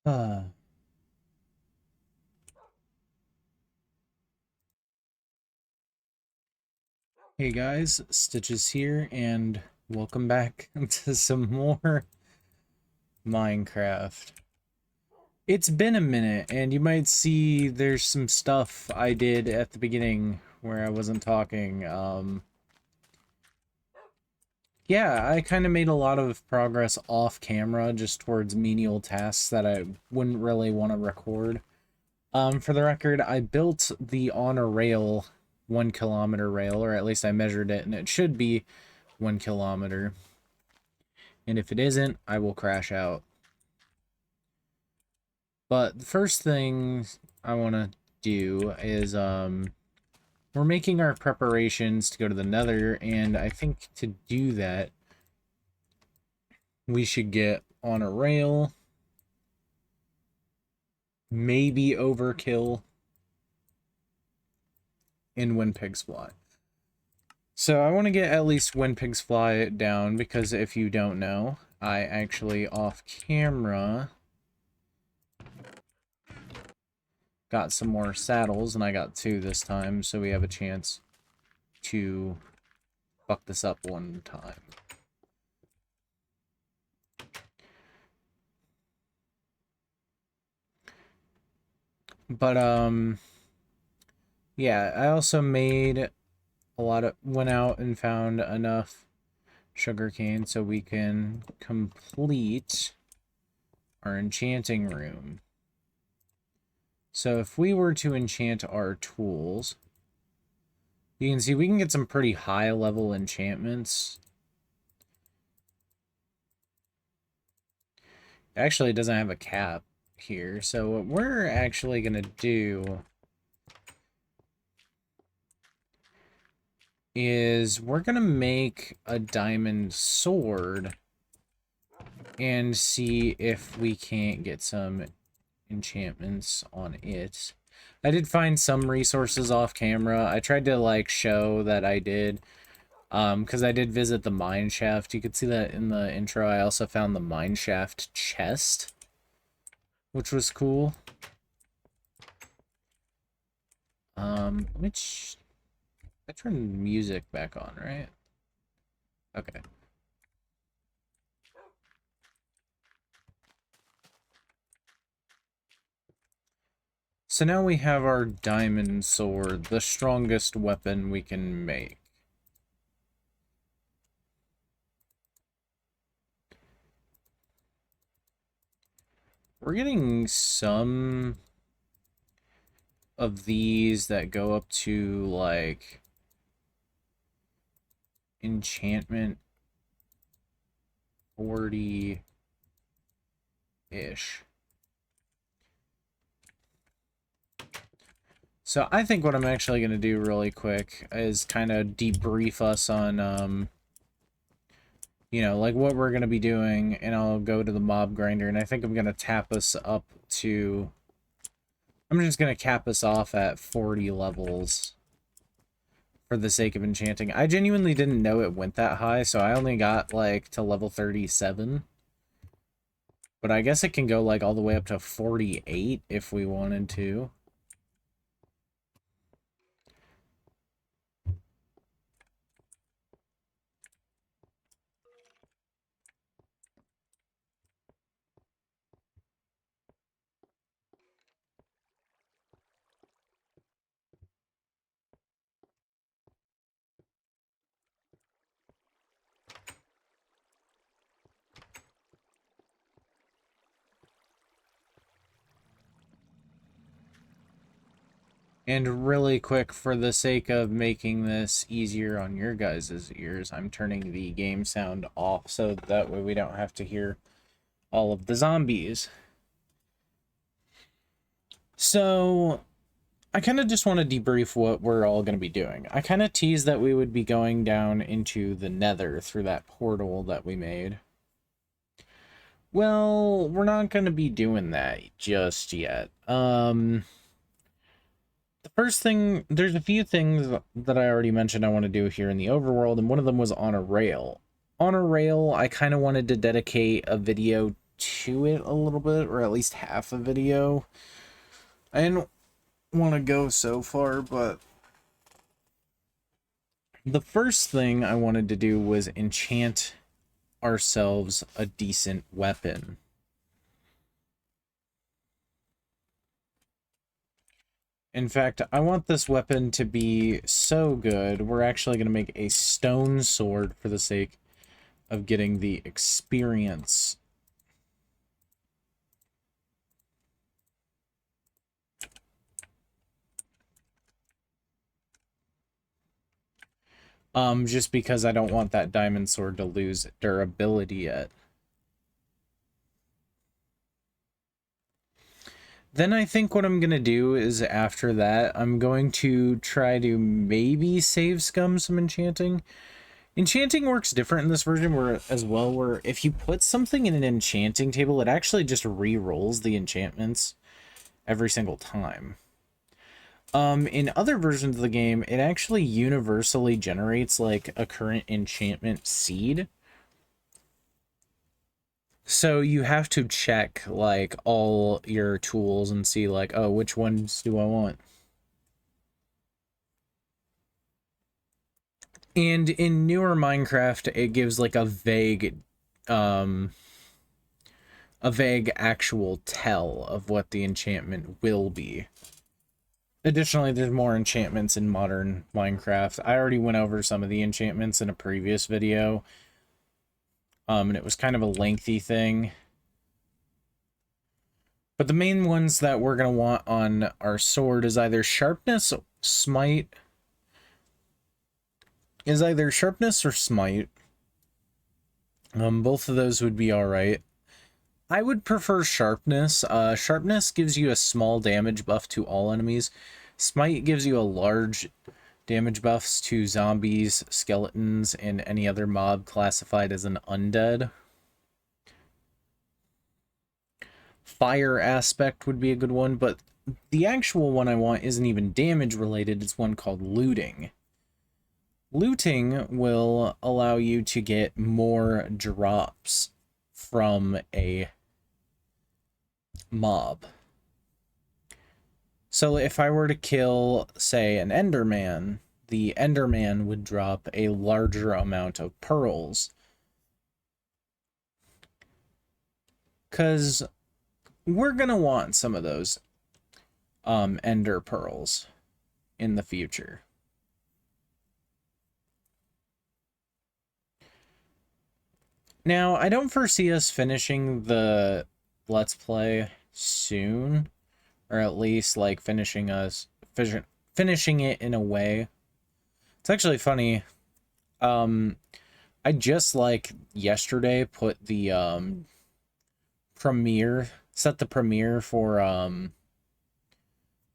Uh, hey guys, Stitches here, and welcome back to some more Minecraft. It's been a minute, and you might see there's some stuff I did at the beginning where I wasn't talking. Yeah, I kind of made a lot of progress off camera just towards menial tasks that I wouldn't really want to record. For the record, I built the on a rail 1 kilometer rail, or at least I measured it, and it should be 1 kilometer. And if it isn't, I will crash out. But the first thing I want to do is, we're making our preparations to go to the Nether, and I think to do that, we should get on a rail, maybe overkill, and when pigs fly. So I want to get at least when pigs fly down, because if you don't know, I actually off camera got some more saddles, and I got 2 this time, so we have a chance to fuck this up one time. But, yeah, I also made went out and found enough sugarcane so we can complete our enchanting room. So if we were to enchant our tools, you can see we can get some pretty high level enchantments. Actually, it doesn't have a cap here. So what we're actually going to do is we're going to make a diamond sword and see if we can't get some enchantments on it. I did find some resources off camera. I tried to like show that I did, because I did visit the mine shaft. You could see that in the intro. I also found the mine shaft chest, which was cool. Which I turned music back on, right? Okay. So now we have our diamond sword, the strongest weapon we can make. We're getting some of these that go up to, like, enchantment 40-ish. So I think what I'm actually going to do really quick is kind of debrief us on, you know, like what we're going to be doing, and I'll go to the mob grinder, and I think I'm going to tap us up to... I'm just going to cap us off at 40 levels for the sake of enchanting. I genuinely didn't know it went that high, so I only got, like, to level 37. But I guess it can go, like, all the way up to 48 if we wanted to. And really quick, for the sake of making this easier on your guys' ears, I'm turning the game sound off so that way we don't have to hear all of the zombies. So, I kind of just want to debrief what we're all going to be doing. I kind of teased that we would be going down into the Nether through that portal that we made. Well, we're not going to be doing that just yet. The first thing, there's a few things that I already mentioned I want to do here in the overworld, and one of them was on a rail. On a rail, I kind of wanted to dedicate a video to it a little bit, or at least half a video. I didn't want to go so far, but the first thing I wanted to do was enchant ourselves a decent weapon. In fact, I want this weapon to be so good, we're actually going to make a stone sword for the sake of getting the experience. Just because I don't want that diamond sword to lose durability yet. Then I think what I'm going to do is after that, I'm going to try to maybe save scum some enchanting. Enchanting works different in this version where if you put something in an enchanting table, it actually just re-rolls the enchantments every single time. In other versions of the game, it actually universally generates like a current enchantment seed. So you have to check like all your tools and see like, oh, which ones do I want? And in newer Minecraft, it gives like a vague actual tell of what the enchantment will be. Additionally, there's more enchantments in modern Minecraft. I already went over some of the enchantments in a previous video. And it was kind of a lengthy thing. But the main ones that we're going to want on our sword is either sharpness, smite. Or smite. Both of those would be alright. I would prefer sharpness. Sharpness gives you a small damage buff to all enemies. Smite gives you a large damage buffs to zombies, skeletons, and any other mob classified as an undead. Fire aspect would be a good one, but the actual one I want isn't even damage related. It's one called looting. Looting will allow you to get more drops from a mob. So if I were to kill, say, an Enderman, the Enderman would drop a larger amount of pearls. Because we're going to want some of those Ender pearls in the future. Now, I don't foresee us finishing the Let's Play soon. Or at least, like, finishing it in a way. It's actually funny. I just, like, yesterday put the, set the premiere for,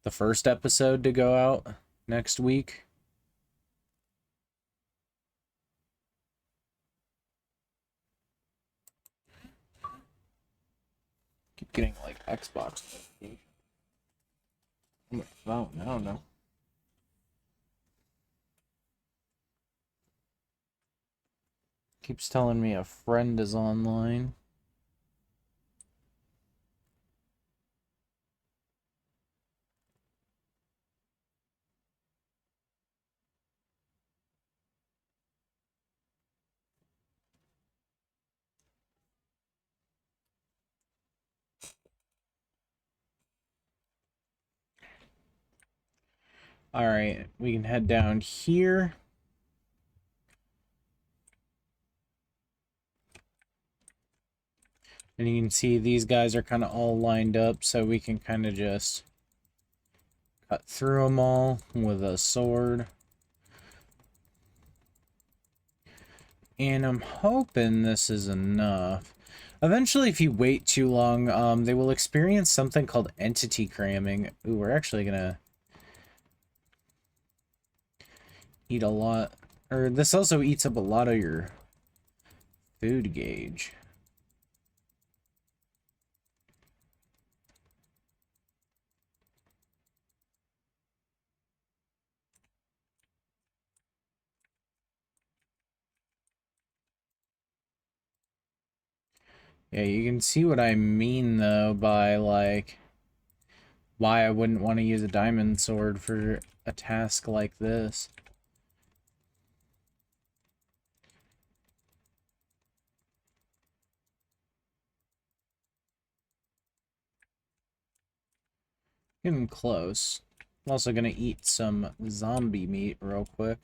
the first episode to go out next week. Keep getting, like, Xbox notifications. On my phone, I don't know. Keeps telling me a friend is online. Alright, we can head down here. And you can see these guys are kind of all lined up, so we can kind of just cut through them all with a sword. And I'm hoping this is enough. Eventually, if you wait too long, they will experience something called entity cramming. Ooh, we're actually gonna eat a lot. Or this also eats up a lot of your food gauge. Yeah, you can see what I mean, though, by, like, why I wouldn't want to use a diamond sword for a task like this. Getting close. I'm also gonna eat some zombie meat real quick.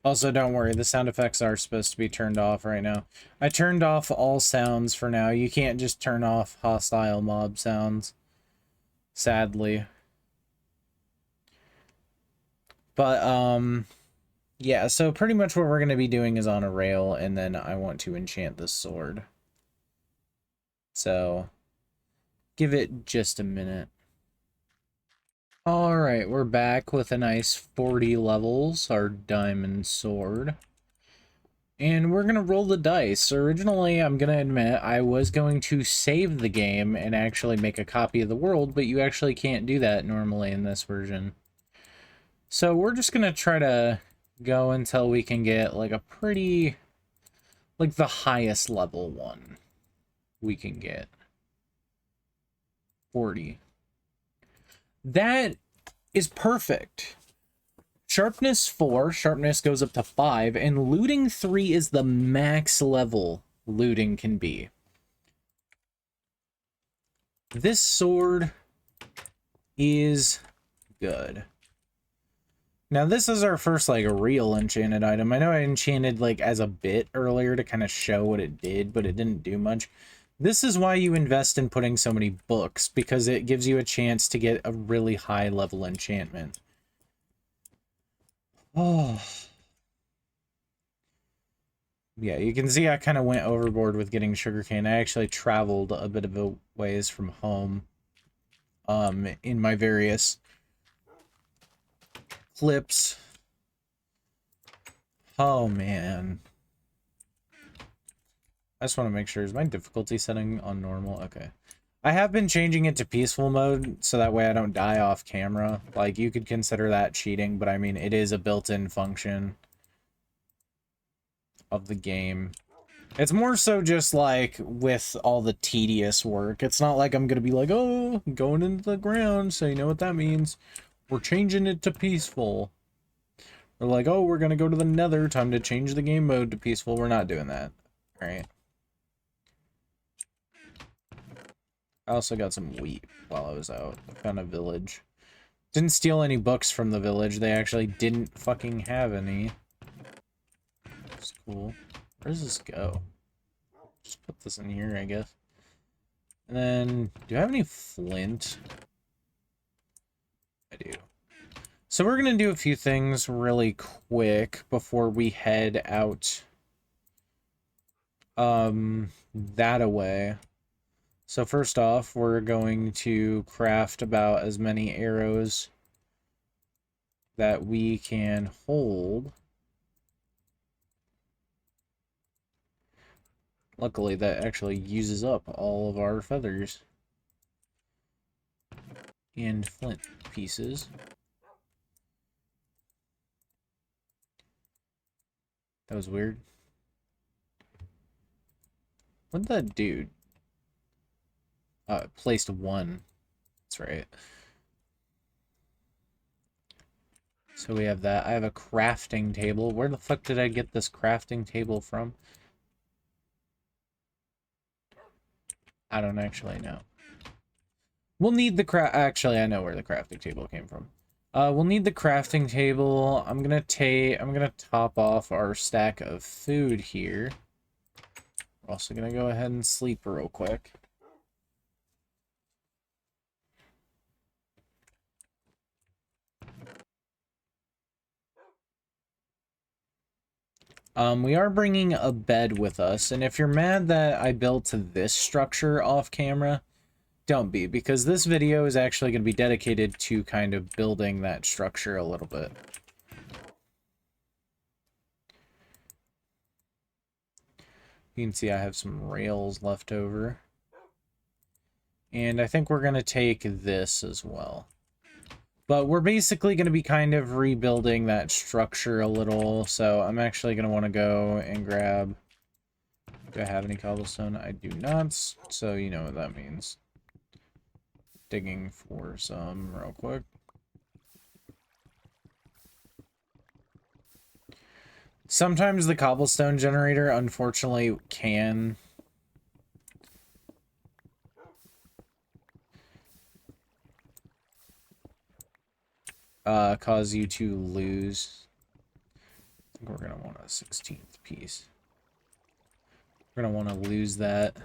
Also, don't worry, the sound effects are supposed to be turned off right now. I turned off all sounds for now. You can't just turn off hostile mob sounds, sadly. But, yeah, so pretty much what we're going to be doing is on a rail, and then I want to enchant this sword. So, give it just a minute. Alright, we're back with a nice 40 levels, our diamond sword. And we're going to roll the dice. Originally, I'm going to admit, I was going to save the game and actually make a copy of the world, but you actually can't do that normally in this version. So we're just going to try to go until we can get, like, a pretty, like, the highest level one we can get. 40. That is perfect. Sharpness 4, sharpness goes up to 5, and looting 3 is the max level looting can be. This sword is good. Now, this is our first, like, real enchanted item. I know I enchanted, like, as a bit earlier to kind of show what it did, but it didn't do much. This is why you invest in putting so many books, because it gives you a chance to get a really high level enchantment. Oh. Yeah, you can see I kind of went overboard with getting sugarcane. I actually traveled a bit of a ways from home in my various clips. Oh, man. I just want to make sure, is my difficulty setting on normal? Okay. I have been changing it to peaceful mode, so that way I don't die off camera. Like, you could consider that cheating, but I mean, it is a built-in function of the game. It's more so just, like, with all the tedious work. It's not like I'm gonna be like, oh, going into the ground, so you know what that means. We're changing it to peaceful. Or like, oh, we're gonna go to the nether, time to change the game mode to peaceful. We're not doing that. Alright. I also got some wheat while I was out. I found a village. Didn't steal any books from the village. They actually didn't fucking have any. That's cool. Where does this go? Just put this in here, I guess. And then, do I have any flint? I do. So we're going to do a few things really quick before we head out that away. So first off, we're going to craft about as many arrows that we can hold. Luckily, that actually uses up all of our feathers and flint pieces. That was weird. What did that do? It placed one. That's right. So we have that. I have a crafting table. Where the fuck did I get this crafting table from? I don't actually know. We'll need the actually, I know where the crafting table came from. We'll need the crafting table. I'm gonna top off our stack of food here. We're also gonna go ahead and sleep real quick. We are bringing a bed with us, and if you're mad that I built this structure off camera, don't be, because this video is actually going to be dedicated to kind of building that structure a little bit. You can see I have some rails left over. And I think we're going to take this as well. But we're basically going to be kind of rebuilding that structure a little, so I'm actually going to want to go and grab... Do I have any cobblestone? I do not, so you know what that means. Digging for some real quick. Sometimes the cobblestone generator, unfortunately, can... cause you to lose. I think we're going to want a 16th piece. We're going to want to lose that.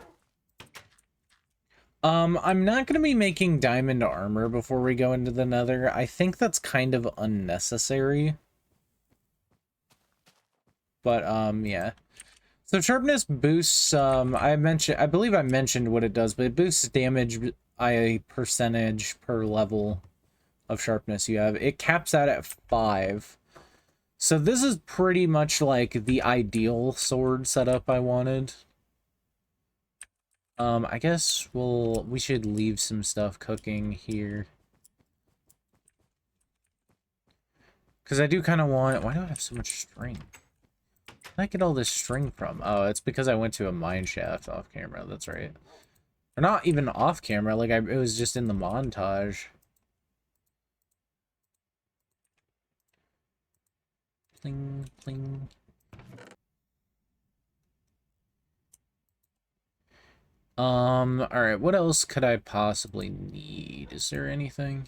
I'm not going to be making diamond armor before we go into the nether. I think that's kind of unnecessary. But, yeah. So sharpness boosts, I believe I mentioned what it does, but it boosts damage by a percentage per level of sharpness you have. It caps out at 5. So this is pretty much like the ideal sword setup I wanted. I guess we should leave some stuff cooking here. Because I do kind of want... Why do I have so much string? Where did I get all this string from? Oh, it's because I went to a mine shaft off camera. That's right. Or not even off camera. Like, it was just in the montage. Pling, pling. Alright, what else could I possibly need? Is there anything?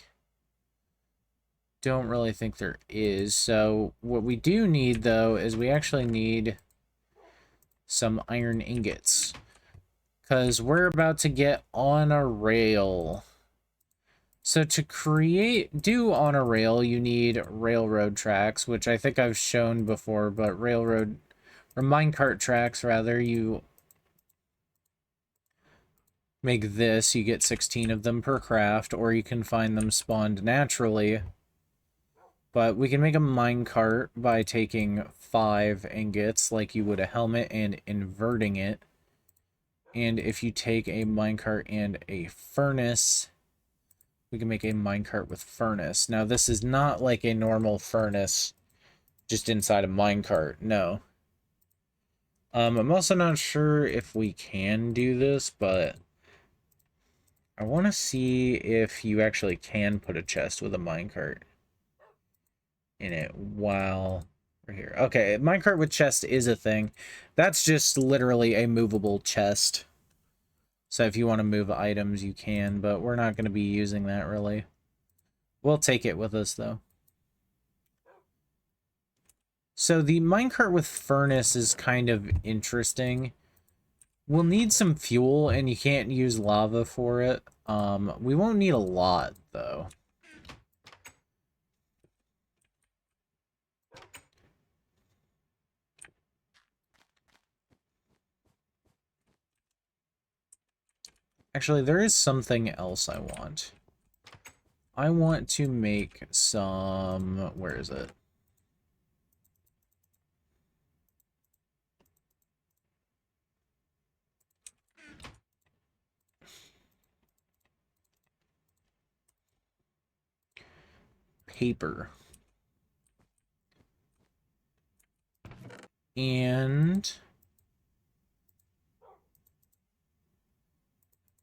Don't really think there is. So, what we do need, though, is we actually need some iron ingots. Because we're about to get on a rail. So to do on a rail, you need railroad tracks, which I think I've shown before, but or minecart tracks, rather, you make this, you get 16 of them per craft, or you can find them spawned naturally. But we can make a minecart by taking 5 ingots, like you would a helmet, and inverting it. And if you take a minecart and a furnace, we can make a minecart with furnace. Now, this is not like a normal furnace just inside a minecart. No. I'm also not sure if we can do this, but I want to see if you actually can put a chest with a minecart in it while we're here. Okay, minecart with chest is a thing. That's just literally a movable chest. So if you want to move items, you can, but we're not going to be using that, really. We'll take it with us, though. So the minecart with furnace is kind of interesting. We'll need some fuel, and you can't use lava for it. We won't need a lot, though. Actually, there is something else I want. I want to make some... Where is it? Paper. And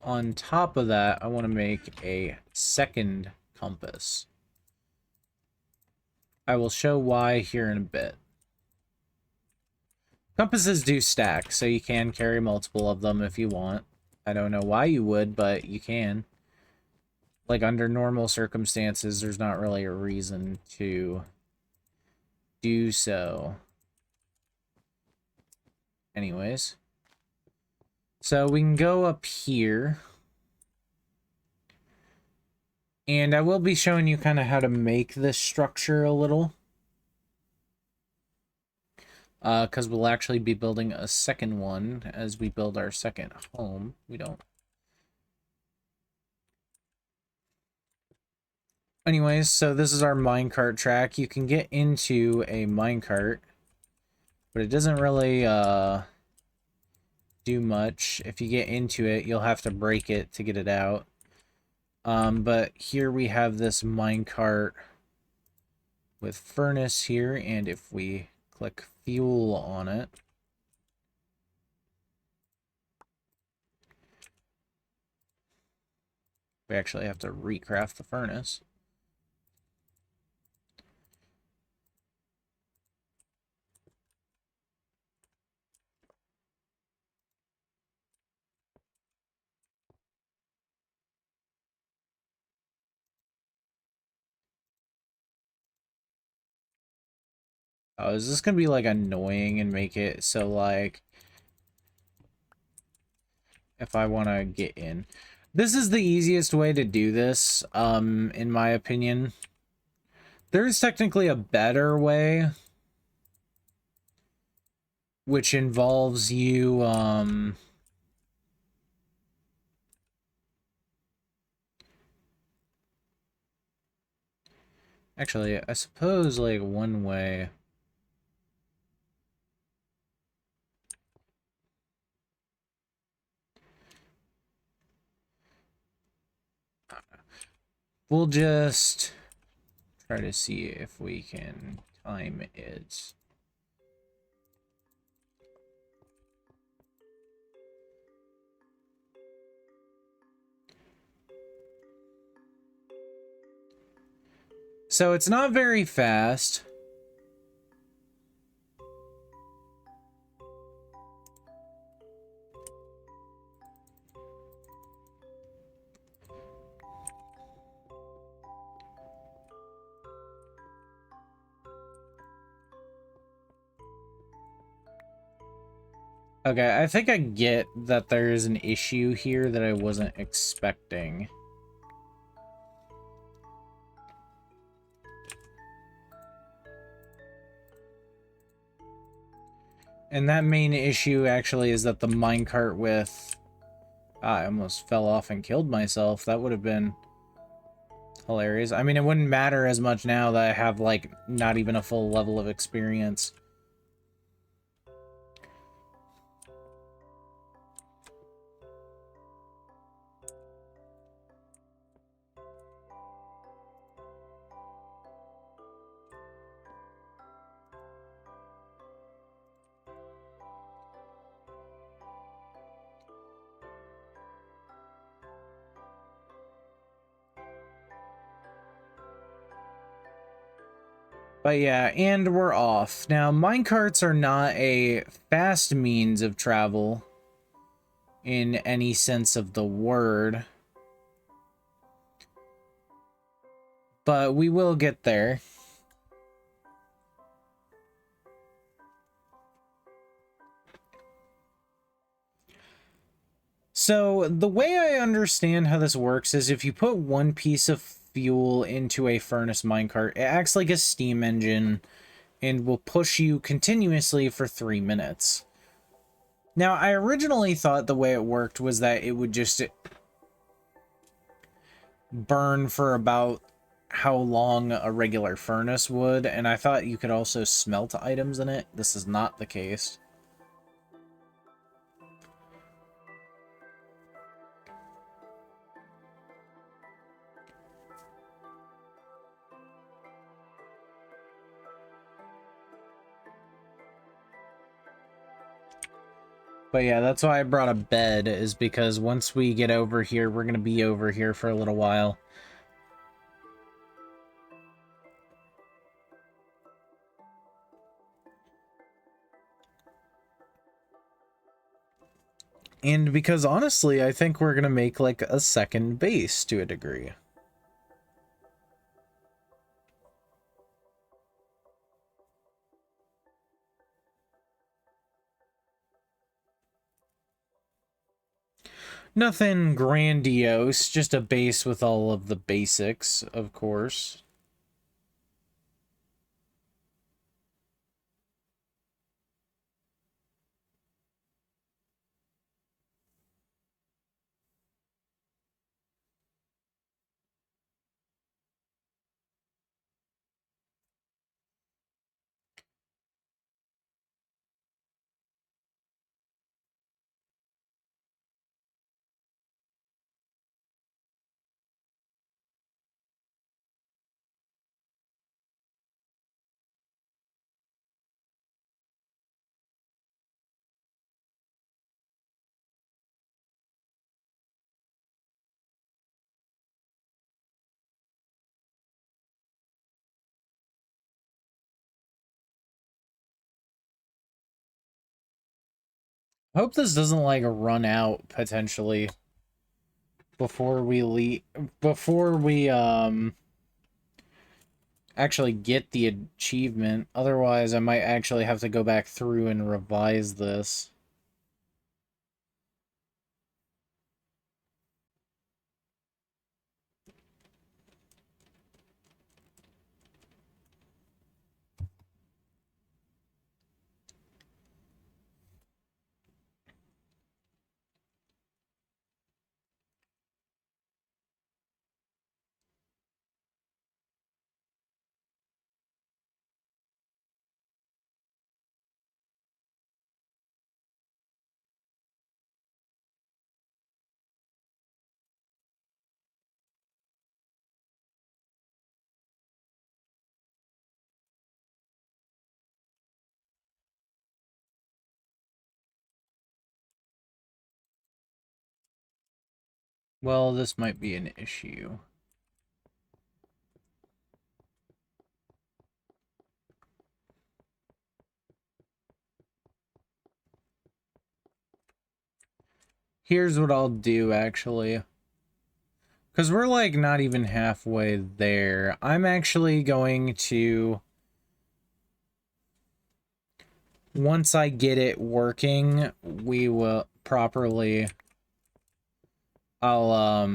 on top of that, I want to make a second compass. I will show why here in a bit. Compasses do stack, so you can carry multiple of them if you want. I don't know why you would, but you can. Like, under normal circumstances, there's not really a reason to do so. Anyways. So we can go up here. And I will be showing you kind of how to make this structure a little. Because we'll actually be building a second one as we build our second home. We don't. Anyways, so this is our minecart track. You can get into a minecart, but it doesn't really do much. If you get into it, you'll have to break it to get it out. But here we have this minecart with furnace here, and if we click fuel on it, we actually have to recraft the furnace. Oh, is this gonna be like annoying and make it so like if I want to get in? This is the easiest way to do this, in my opinion. There is technically a better way, which involves you, actually, I suppose, like, one way... We'll just try to see if we can time it. So it's not very fast. Okay, I think I get that there's an issue here that I wasn't expecting. And that main issue actually is that the minecart with... I almost fell off and killed myself. That would have been hilarious. I mean, it wouldn't matter as much now that I have, like, not even a full level of experience. But yeah, and we're off. Now, minecarts are not a fast means of travel in any sense of the word. But we will get there. So, the way I understand how this works is if you put one piece of fuel into a furnace minecart, it acts like a steam engine and will push you continuously for 3 minutes. Now, I originally thought the way it worked was that it would just burn for about how long a regular furnace would, and I thought you could also smelt items in it. This is not the case. But yeah, that's why I brought a bed, is because once we get over here, we're going to be over here for a little while. And because honestly, I think we're going to make like a second base to a degree. Nothing grandiose, just a base with all of the basics, of course. Hope this doesn't like run out potentially before we leave, before we actually get the achievement. Otherwise, I might actually have to go back through and revise this. Well, this might be an issue. Here's what I'll do, actually. Because we're, like, not even halfway there. I'm actually going to... Once I get it working, we will properly... I'll,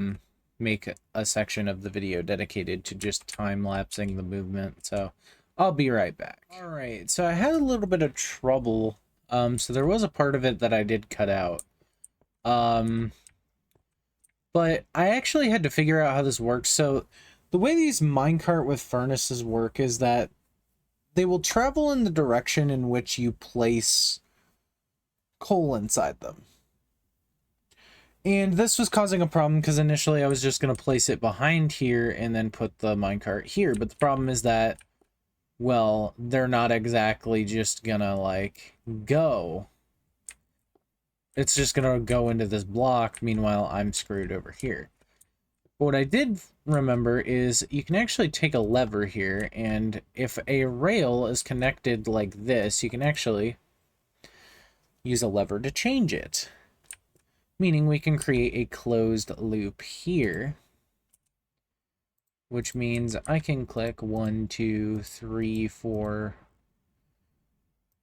make a section of the video dedicated to just time-lapsing the movement, so I'll be right back. Alright, so I had a little bit of trouble, so there was a part of it that I did cut out. But I actually had to figure out how this works. So the way these minecart with furnaces work is that they will travel in the direction in which you place coal inside them. And this was causing a problem because initially I was just going to place it behind here and then put the minecart here. But the problem is that, well, they're not exactly just gonna, like, go. It's just gonna go into this block. Meanwhile, I'm screwed over here. But what I did remember is you can actually take a lever here, and if a rail is connected like this, you can actually use a lever to change it. Meaning we can create a closed loop here, which means I can click 1, 2, 3, 4,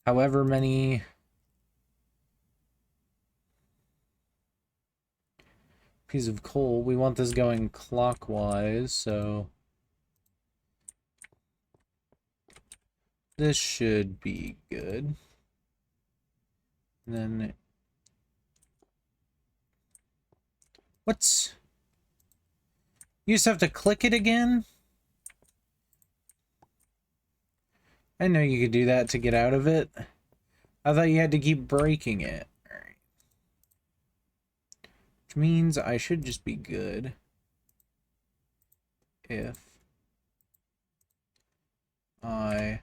however many pieces of coal. We want this going clockwise, so this should be good. And then what's... You just have to click it again? I know you could do that to get out of it. I thought you had to keep breaking it. Alright. Which means I should just be good if I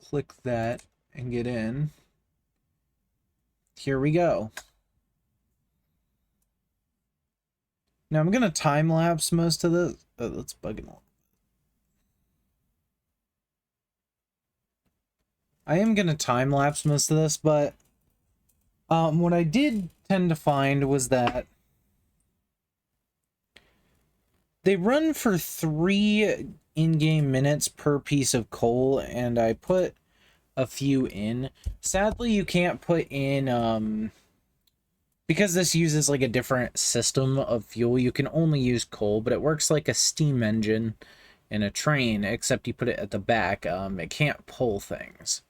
click that and get in. Here we go. Now I'm gonna time lapse most of this. Oh, that's bugging all. I am gonna time lapse most of this, but what I did tend to find was that they run for 3 in-game minutes per piece of coal, and I put a few in. Sadly, you can't put in, because this uses like a different system of fuel, you can only use coal, but it works like a steam engine in a train, except you put it at the back. It can't pull things.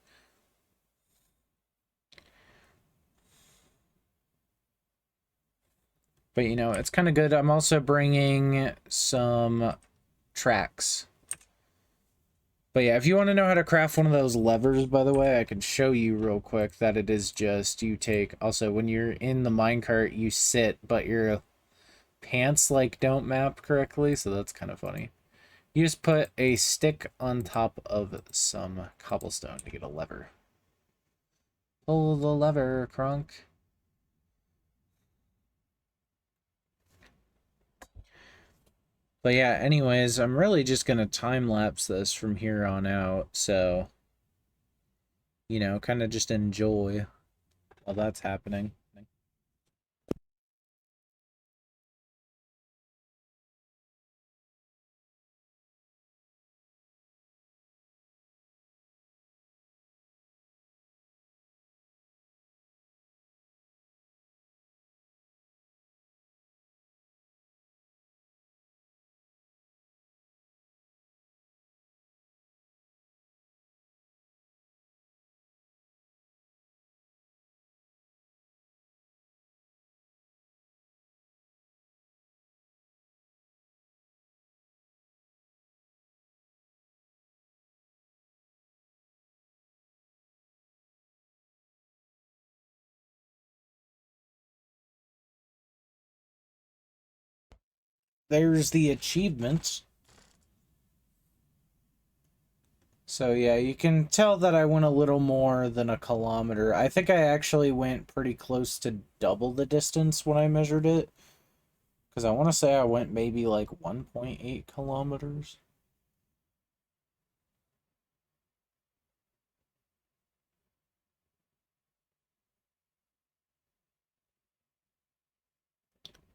But, you know, it's kind of good. I'm also bringing some tracks. But yeah, if you want to know how to craft one of those levers, by the way, I can show you real quick that it is just, you take, also when you're in the minecart, you sit, but your pants, like, don't map correctly, so that's kind of funny. You just put a stick on top of some cobblestone to get a lever. Pull the lever, Crunk. But yeah, anyways, I'm really just gonna time-lapse this from here on out, so... you know, kind of just enjoy while that's happening. There's the achievements. So yeah, you can tell that I went a little more than a kilometer. I think I actually went pretty close to double the distance when I measured it. Because I want to say I went maybe like 1.8 kilometers.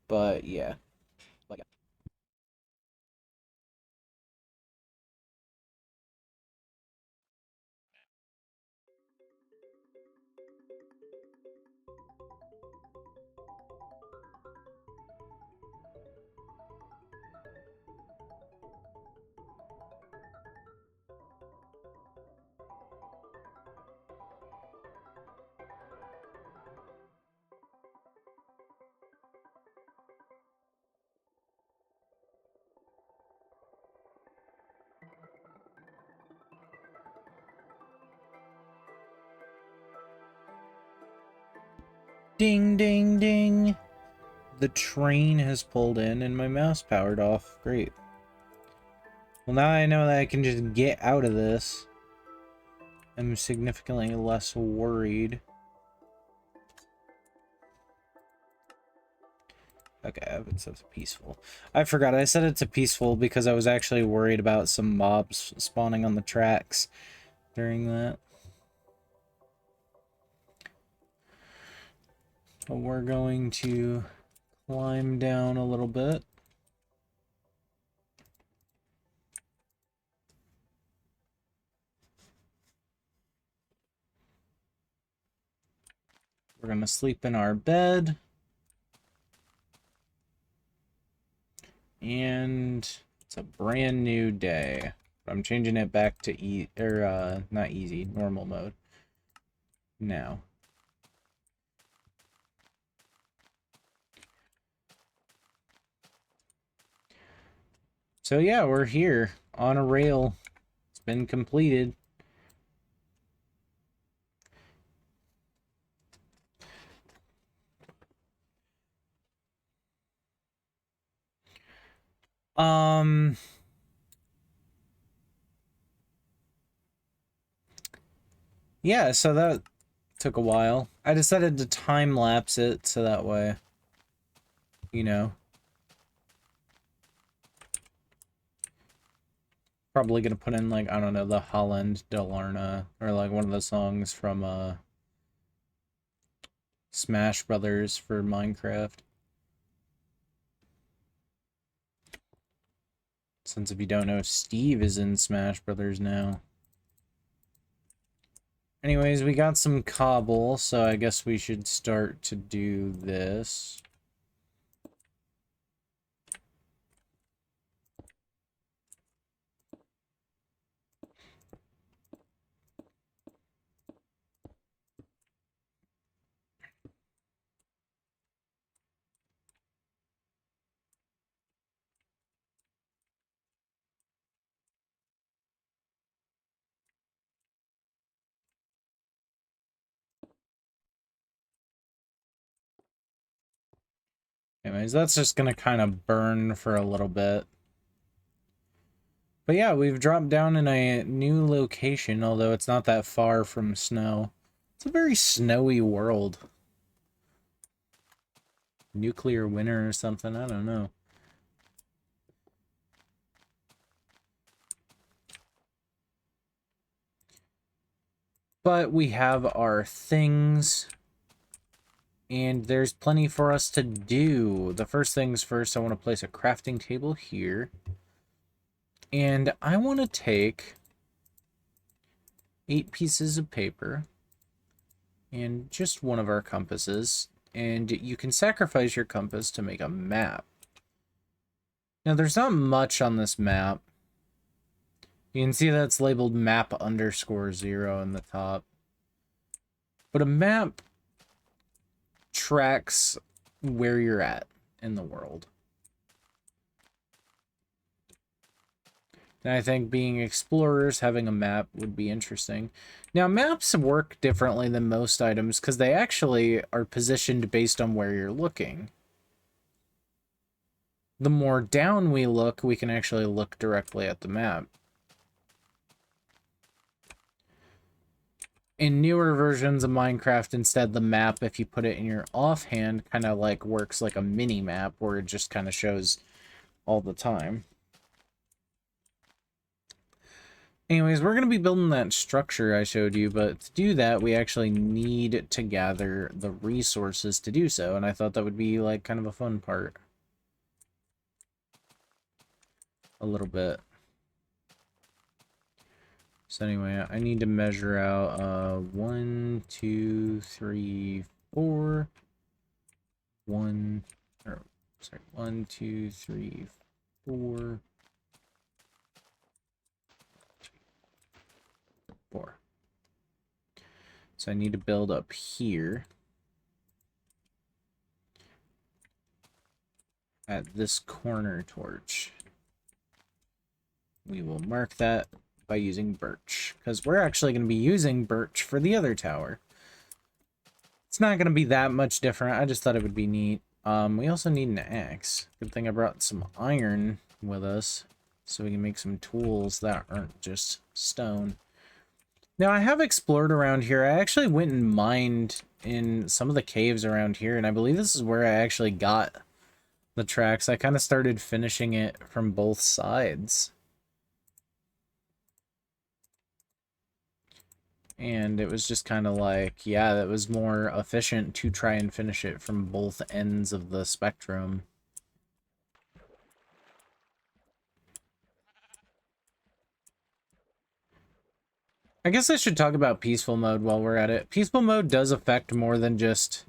But yeah. Ding, ding, ding. The train has pulled in and my mouse powered off. Great. Well, now I know that I can just get out of this. I'm significantly less worried. Okay, I have it set to peaceful. I forgot, I set it to peaceful because I was actually worried about some mobs spawning on the tracks during that. But we're going to climb down a little bit. We're gonna sleep in our bed. And it's a brand new day. I'm changing it back to not easy, normal mode now. So yeah, we're here on a rail. It's been completed. Yeah, so that took a while. I decided to time lapse it so that way, you know, probably gonna put in like, I don't know, the Holland Delarna or like one of the songs from Smash Brothers for Minecraft. Since if you don't know, Steve is in Smash Brothers now. Anyways, we got some cobble, so I guess we should start to do this. Anyways, that's just gonna kind of burn for a little bit. But yeah, we've dropped down in a new location, although it's not that far from snow. It's a very snowy world. Nuclear winter or something, I don't know. But we have our things, and there's plenty for us to do. The first things first, I want to place a crafting table here. And I want to take 8 pieces of paper and just one of our compasses. And you can sacrifice your compass to make a map. Now, there's not much on this map. You can see that's labeled map_0 in the top. But a map tracks where you're at in the world. And I think being explorers, having a map would be interesting. Now, maps work differently than most items because they actually are positioned based on where you're looking. The more down we look, we can actually look directly at the map. In newer versions of Minecraft, instead, the map, if you put it in your offhand, kind of like works like a mini map where it just kind of shows all the time. Anyways, we're going to be building that structure I showed you, but to do that, we actually need to gather the resources to do so, and I thought that would be, like, kind of a fun part. A little bit. So anyway, I need to measure out, 1, 2, 3, 4. 1, 2, 3, 4. 4. So I need to build up here at this corner torch. We will mark that by using birch, because we're actually going to be using birch for the other tower. It's not going to be that much different. I just thought it would be neat. We also need an axe. Good thing I brought some iron with us, so we can make some tools that aren't just stone. Now, I have explored around here. I actually went and mined in some of the caves around here, and I believe this is where I actually got the tracks. I kind of started finishing it from both sides. And it was just kind of like, yeah, that was more efficient to try and finish it from both ends of the spectrum. I guess I should talk about peaceful mode while we're at it. Peaceful mode does affect more than just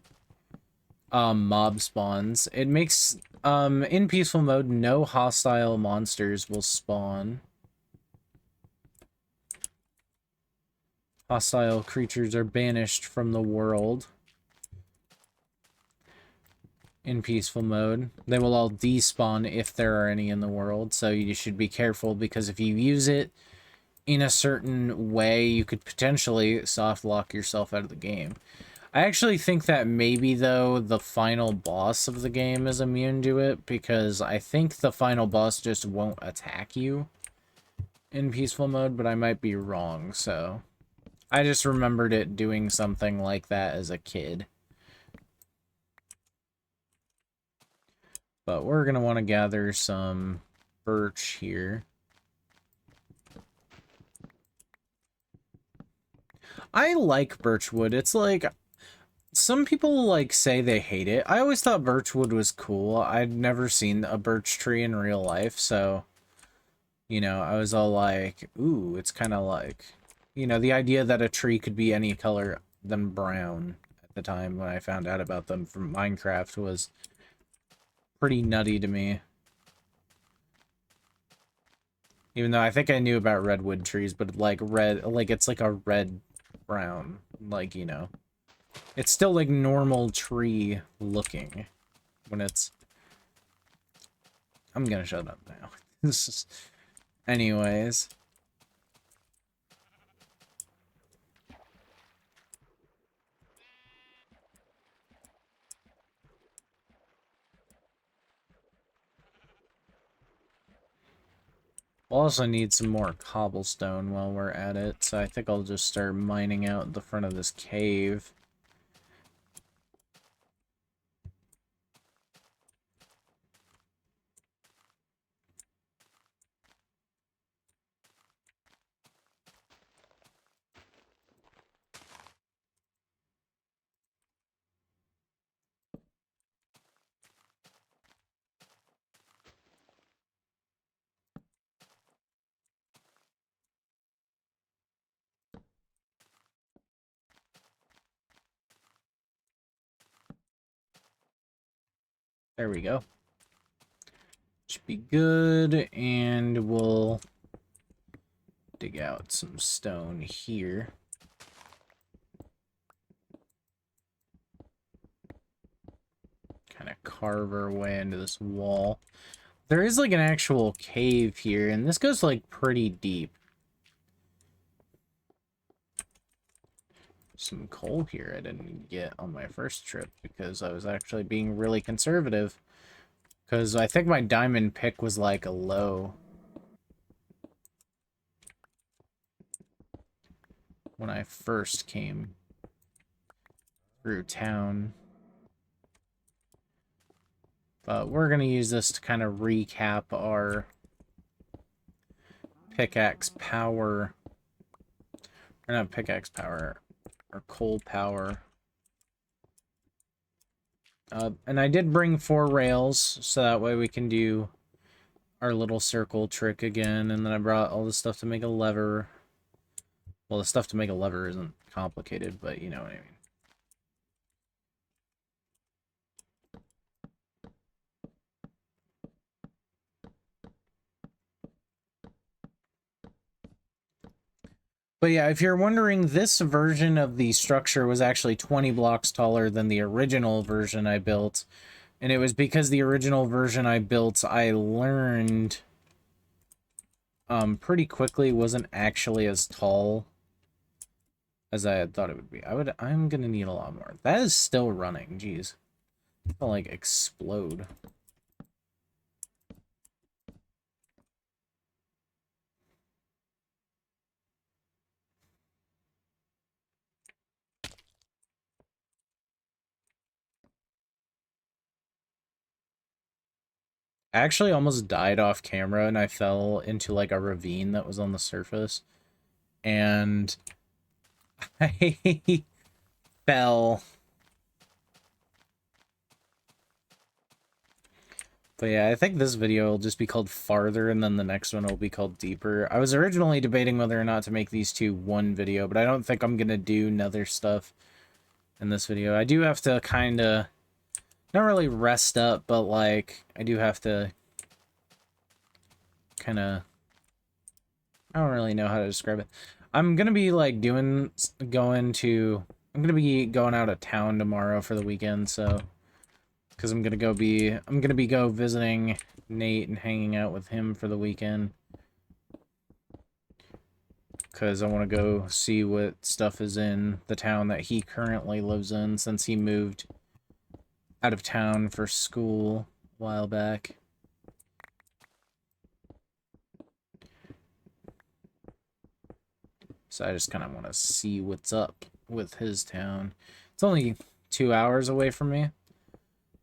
mob spawns. It makes in peaceful mode no hostile monsters will spawn. Hostile creatures are banished from the world. In peaceful mode, they will all despawn if there are any in the world, so you should be careful, because if you use it in a certain way, you could potentially soft lock yourself out of the game. I actually think that maybe, though, the final boss of the game is immune to it, because I think the final boss just won't attack you in peaceful mode, but I might be wrong, so I just remembered it doing something like that as a kid. But we're going to want to gather some birch here. I like birchwood. It's like, some people like say they hate it. I always thought birchwood was cool. I'd never seen a birch tree in real life, so, you know, I was all like, ooh, it's kind of like, you know, the idea that a tree could be any color than brown at the time when I found out about them from Minecraft was pretty nutty to me. Even though I think I knew about redwood trees, but like red, like it's like a red brown, like, you know, it's still like normal tree looking when it's, I'm gonna shut up now. This is, anyways. We'll also need some more cobblestone while we're at it, so I think I'll just start mining out the front of this cave. There we go. Should be good, and we'll dig out some stone here. Kind of carve our way into this wall. There is like an actual cave here, and this goes like pretty deep. Some coal here I didn't get on my first trip because I was actually being really conservative. Because I think my diamond pick was like a low when I first came through town. But we're going to use this to kind of recap our pickaxe power. Or not pickaxe power, or coal power. And I did bring 4 rails, so that way we can do our little circle trick again. And then I brought all the stuff to make a lever. Well, the stuff to make a lever isn't complicated, but you know what I mean. But yeah, if you're wondering, this version of the structure was actually 20 blocks taller than the original version I built. And it was because the original version I built, I learned pretty quickly wasn't actually as tall as I had thought it would be. I'm gonna need a lot more. That is still running, jeez. It'll like explode. I actually almost died off camera and I fell into like a ravine that was on the surface. And I fell. But yeah, I think this video will just be called Farther, and then the next one will be called Deeper. I was originally debating whether or not to make these two one video, but I don't think I'm gonna do nether stuff in this video. I do have to kind of, not really rest up, but like, I do have to kind of, I don't really know how to describe it. I'm gonna be like I'm gonna be going out of town tomorrow for the weekend, so, because I'm gonna go visiting Nate and hanging out with him for the weekend. Because I want to go see what stuff is in the town that he currently lives in, since he moved out of town for school a while back. So I just kind of want to see what's up with his town. It's only 2 hours away from me,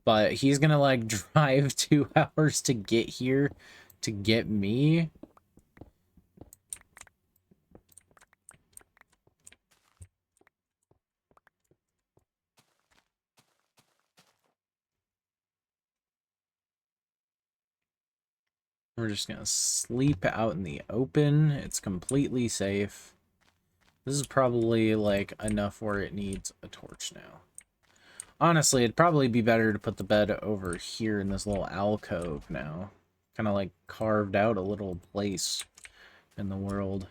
but he's gonna like drive 2 hours to get here to get me. We're just gonna sleep out in the open. It's completely safe. This is probably like enough where it needs a torch now. Honestly, it'd probably be better to put the bed over here in this little alcove now. Kind of like carved out a little place in the world.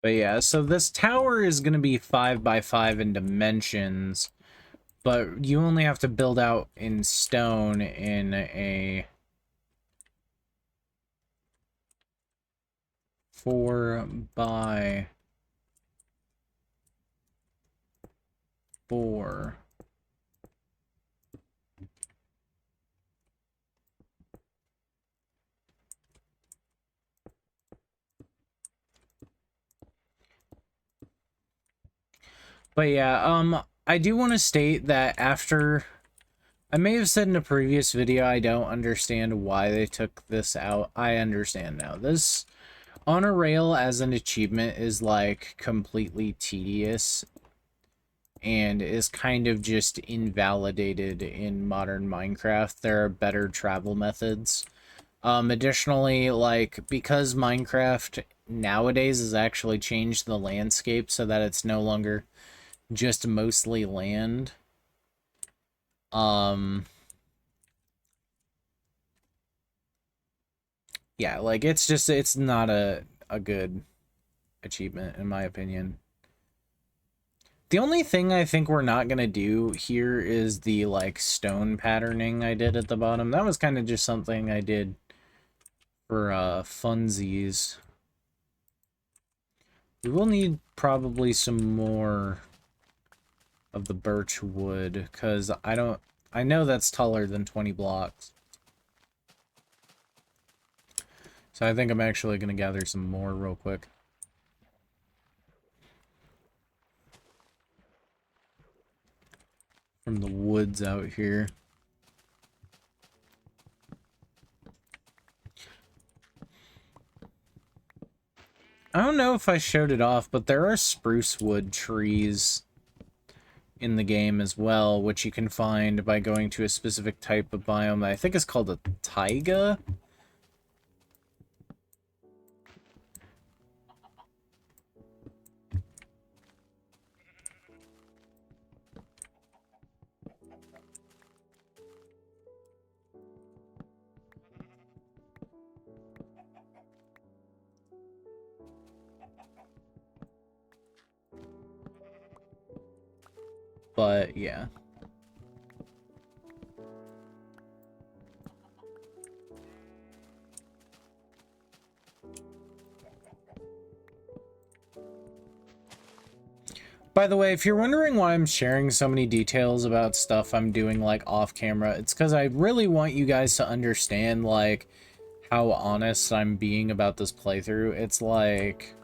But yeah, so this tower is going to be 5 by 5 in dimensions, but you only have to build out in stone in a 4 by 4. But yeah, I do want to state that after... I may have said in a previous video I don't understand why they took this out. I understand now. This on a rail as an achievement is like completely tedious and is kind of just invalidated in modern Minecraft. There are better travel methods. Additionally, like, because Minecraft nowadays has actually changed the landscape so that it's no longer just mostly land. Yeah, like, it's not a good achievement, in my opinion. The only thing I think we're not gonna do here is the, like, stone patterning I did at the bottom. That was kind of just something I did for, funsies. We will need probably some more of the birch wood, because I know that's taller than 20 blocks. So I think I'm actually going to gather some more real quick. From the woods out here. I don't know if I showed it off, but there are spruce wood trees in the game as well, which you can find by going to a specific type of biome that I think is called a taiga. But yeah. By the way, if you're wondering why I'm sharing so many details about stuff I'm doing, like, off camera, it's because I really want you guys to understand, like, how honest I'm being about this playthrough. It's like...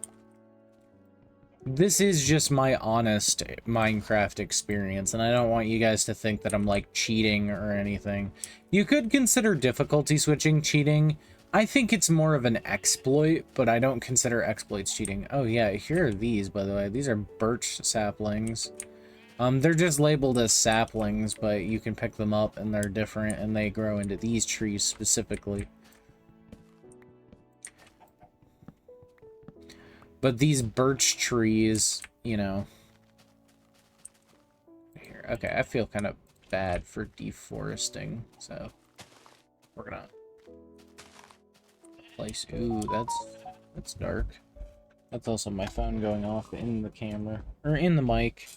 this is just my honest Minecraft experience, and I don't want you guys to think that I'm, like, cheating or anything. You could consider difficulty switching cheating. I think it's more of an exploit, but I don't consider exploits cheating. Oh yeah, here are these, by the way. These are birch saplings. They're just labeled as saplings, but you can pick them up and they're different, and they grow into these trees specifically. But these birch trees, you know... Here, okay, I feel kind of bad for deforesting, so... we're gonna... place... Ooh, that's dark. That's also my phone going off in the camera. Or in the mic.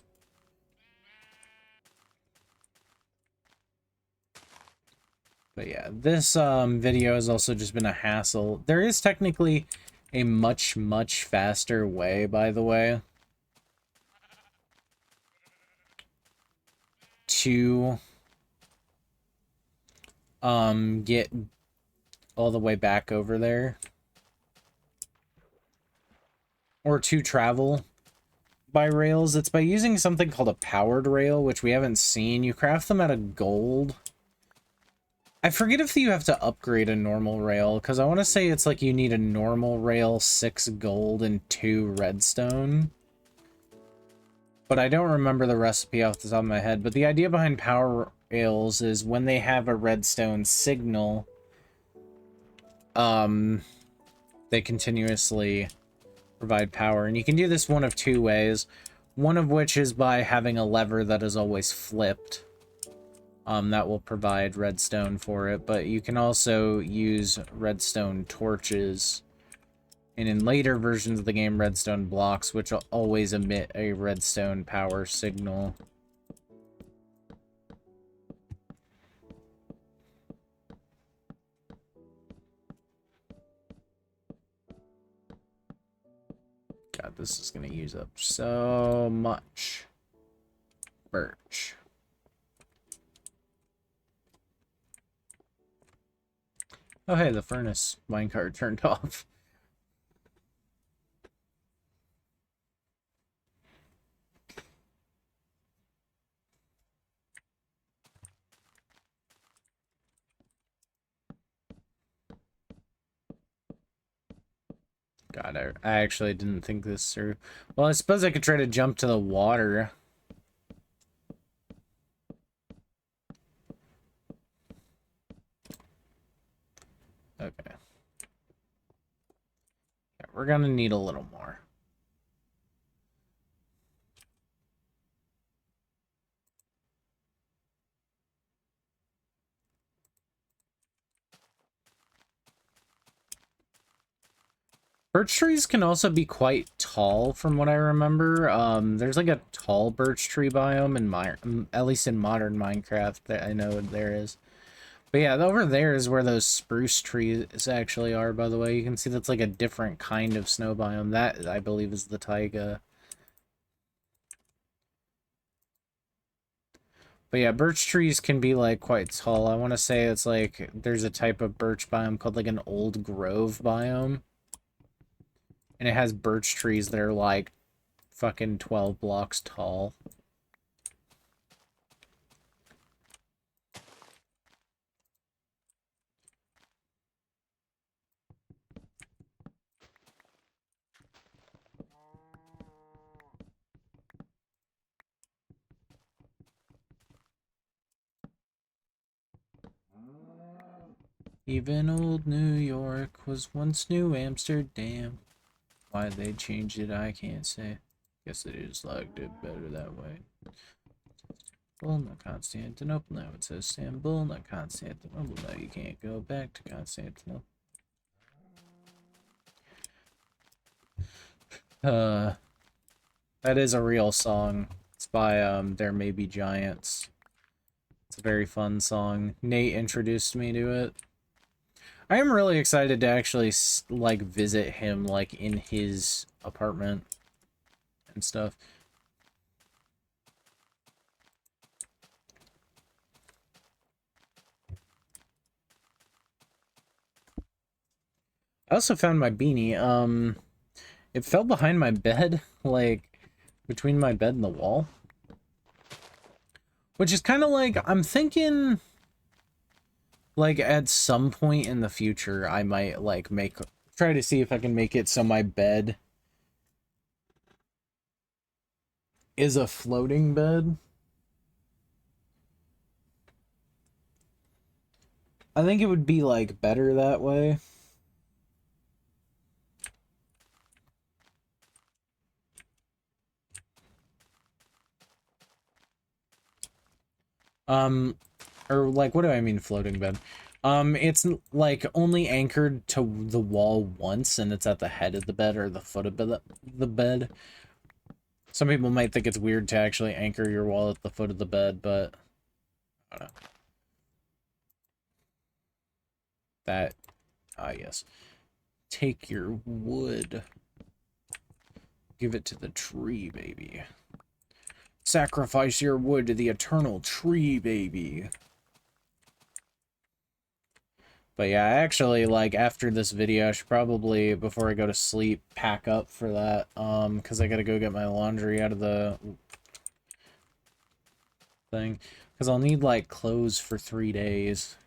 But yeah, this video has also just been a hassle. There is technically a much, much faster way, by the way, to get all the way back over there. Or to travel by rails. It's by using something called a powered rail, which we haven't seen. You craft them out of gold. I forget if you have to upgrade a normal rail, because I want to say it's like you need a normal rail, 6 gold, and 2 redstone. But I don't remember the recipe off the top of my head. But the idea behind power rails is when they have a redstone signal, they continuously provide power. And you can do this one of 2 ways. One of which is by having a lever that is always flipped. That will provide redstone for it, but you can also use redstone torches, and in later versions of the game, redstone blocks, which will always emit a redstone power signal. God, this is gonna use up so much birch. Oh, hey, the furnace minecart turned off. God, I actually didn't think this through. Well, I suppose I could try to jump to the water. Okay. Yeah, we're gonna need a little more. Birch trees can also be quite tall, from what I remember. There's like a tall birch tree biome in my, at least in modern Minecraft, that I know there is. But yeah, over there is where those spruce trees actually are, by the way. You can see that's like a different kind of snow biome. That, I believe, is the taiga. But yeah, birch trees can be like quite tall. I want to say it's like there's a type of birch biome called like an old grove biome. And it has birch trees that are like fucking 12 blocks tall. Even old New York was once New Amsterdam. Why they changed it, I can't say. Guess they just liked it better that way. Well, not Constantinople, now it says Istanbul, not Constantinople, now you can't go back to Constantinople. That is a real song. It's by, There May Be Giants. It's a very fun song. Nate introduced me to it. I am really excited to actually, like, visit him, like, in his apartment and stuff. I also found my beanie. It fell behind my bed, like, between my bed and the wall. Which is kind of like, I'm thinking, like, at some point in the future, I might, like, try to see if I can make it so my bed is a floating bed. I think it would be, like, better that way. Or, like, what do I mean floating bed? It's, like, only anchored to the wall once, and it's at the head of the bed or the foot of the bed. Some people might think it's weird to actually anchor your wall at the foot of the bed, but I don't know. That, yes. Take your wood. Give it to the tree, baby. Sacrifice your wood to the eternal tree, baby. But yeah, actually, like, after this video, I should probably, before I go to sleep, pack up for that, because I gotta go get my laundry out of the thing. Because I'll need, like, clothes for 3 days.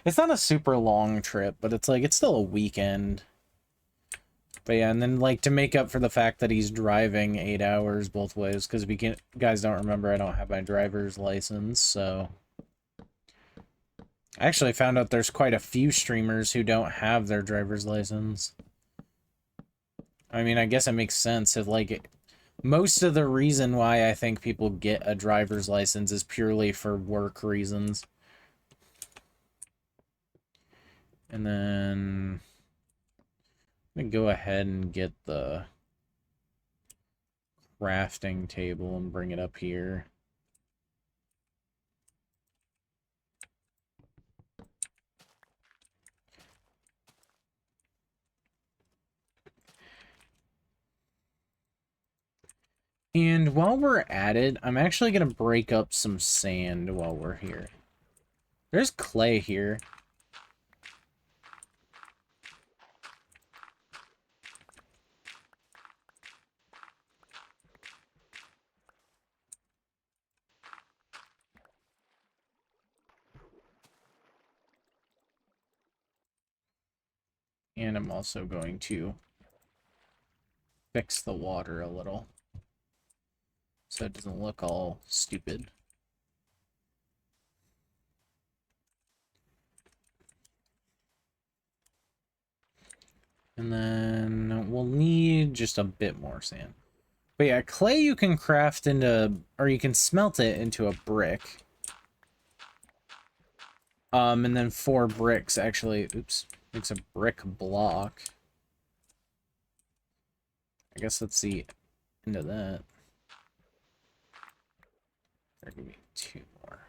It's not a super long trip, but it's, like, it's still a weekend. But yeah, and then, like, to make up for the fact that he's driving 8 hours both ways, because we can't, guys don't remember, I don't have my driver's license, so... I actually found out there's quite a few streamers who don't have their driver's license. I mean, I guess it makes sense if, like, most of the reason why I think people get a driver's license is purely for work reasons. And then... I'm gonna go ahead and get the crafting table and bring it up here. And while we're at it, I'm actually going to break up some sand while we're here. There's clay here. And I'm also going to fix the water a little so it doesn't look all stupid. And then we'll need just a bit more sand. But yeah, clay you can craft into, or you can smelt it into a brick. And then 4 bricks actually, oops, makes a brick block. I guess let's see into that. There can be 2 more.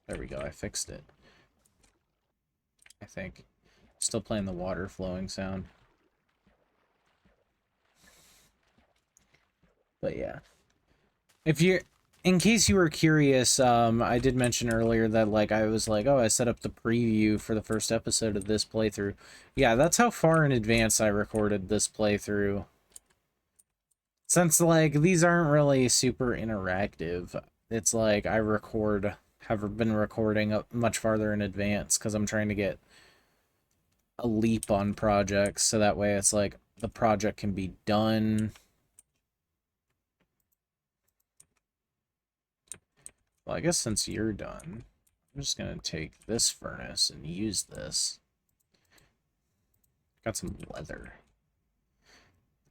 There we go, I fixed it. I think. Still playing the water flowing sound. But yeah. If you're, in case you were curious, I did mention earlier that, like, I was like, oh, I set up the preview for the first episode of this playthrough. Yeah, that's how far in advance I recorded this playthrough. Since, like, these aren't really super interactive, it's like I have been recording much farther in advance because I'm trying to get a leap on projects, so that way it's like the project can be done. Well, I guess since you're done, I'm just gonna take this furnace and use this. Got some leather.